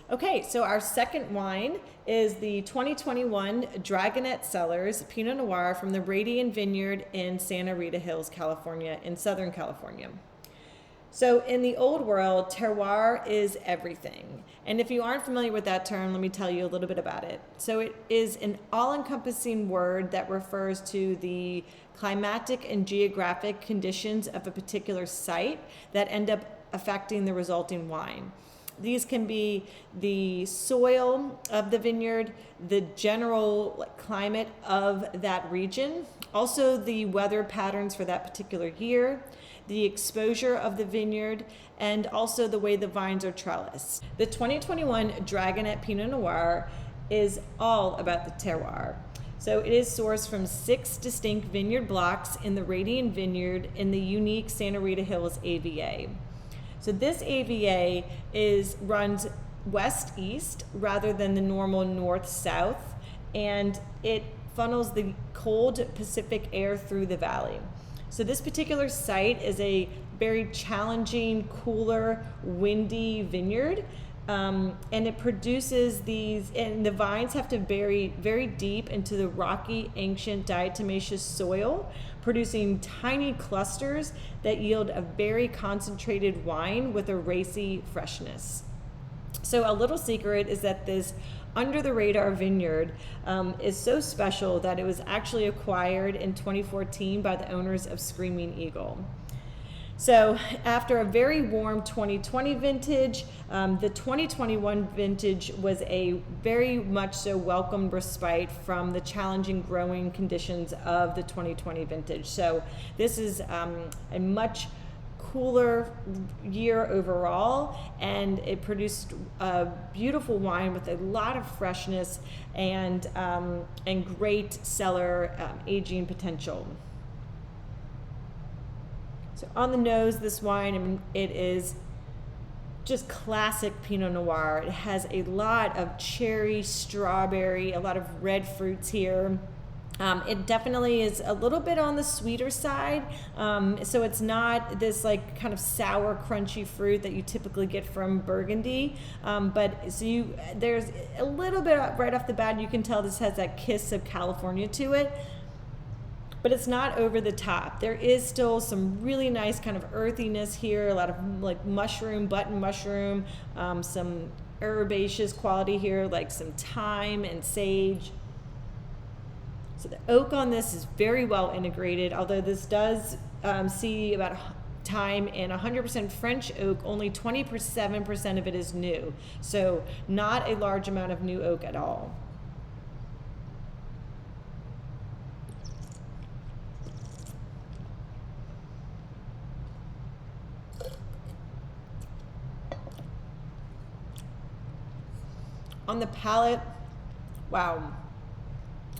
Okay, so our second wine is the 2021 Dragonette Cellars Pinot Noir from the Radian Vineyard in Santa Rita Hills, California, in Southern California. So in the old world, terroir is everything. And if you aren't familiar with that term, let me tell you a little bit about it. So it is an all-encompassing word that refers to the climatic and geographic conditions of a particular site that end up affecting the resulting wine. These can be the soil of the vineyard, the general climate of that region, also the weather patterns for that particular year, the exposure of the vineyard, and also the way the vines are trellised. The 2021 Dragonette Pinot Noir is all about the terroir. So it is sourced from 6 distinct vineyard blocks in the Radian Vineyard in the unique Santa Rita Hills AVA. So this AVA runs west-east rather than the normal north-south, and it funnels the cold Pacific air through the valley. So this particular site is a very challenging, cooler, windy vineyard, and it produces these, and the vines have to bury very deep into the rocky, ancient diatomaceous soil, producing tiny clusters that yield a very concentrated wine with a racy freshness. So a little secret is that this under the radar vineyard is so special that it was actually acquired in 2014 by the owners of Screaming Eagle. So after a very warm 2020 vintage, the 2021 vintage was a very much so welcomed respite from the challenging growing conditions of the 2020 vintage. So this is a much cooler year overall, and it produced a beautiful wine with a lot of freshness and great cellar aging potential. So on the nose, this wine, it is just classic Pinot Noir. It has a lot of cherry, strawberry, a lot of red fruits here. It definitely is a little bit on the sweeter side, so it's not this like kind of sour, crunchy fruit that you typically get from Burgundy. There's a little bit right off the bat. You can tell this has that kiss of California to it. But it's not over the top. There is still some really nice kind of earthiness here, a lot of like mushroom, button mushroom, some herbaceous quality here, like some thyme and sage. So the oak on this is very well integrated, although this does see about thyme and 100% French oak, only 27% of it is new. So not a large amount of new oak at all. On the palate, wow,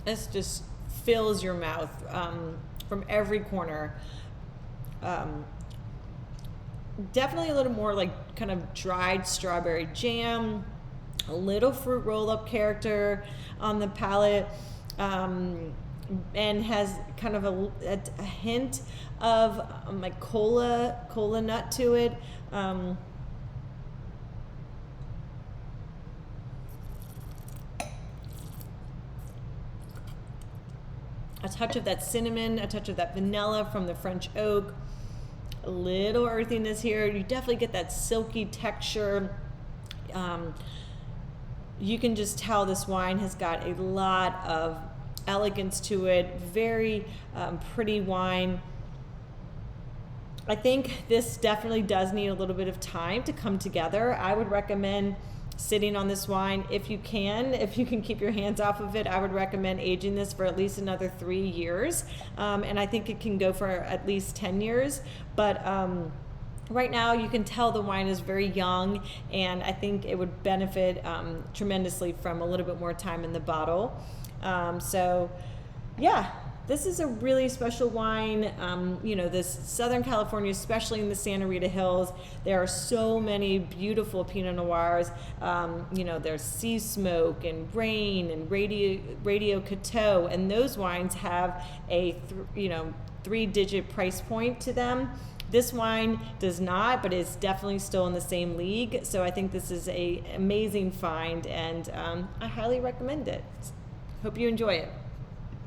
this just fills your mouth from every corner. Definitely a little more like kind of dried strawberry jam, a little fruit roll-up character on the palate, and has kind of a hint of like cola nut to it. A touch of that cinnamon, a touch of that vanilla from the French oak, a little earthiness here. You definitely get that silky texture. You can just tell this wine has got a lot of elegance to it. Very pretty wine. I think this definitely does need a little bit of time to come together. I would recommend sitting on this wine if you can keep your hands off of it. I would recommend aging this for at least another 3 years, and I think it can go for at least 10 years, but right now you can tell the wine is very young, and I think it would benefit tremendously from a little bit more time in the bottle. So yeah, this is a really special wine. This Southern California, especially in the Santa Rita Hills, there are so many beautiful Pinot Noirs. There's Sea Smoke and Rain and Radio Coteau, and those wines have a 3-digit price point to them. This wine does not, but is definitely still in the same league. So I think this is a amazing find, and I highly recommend it. Hope you enjoy it.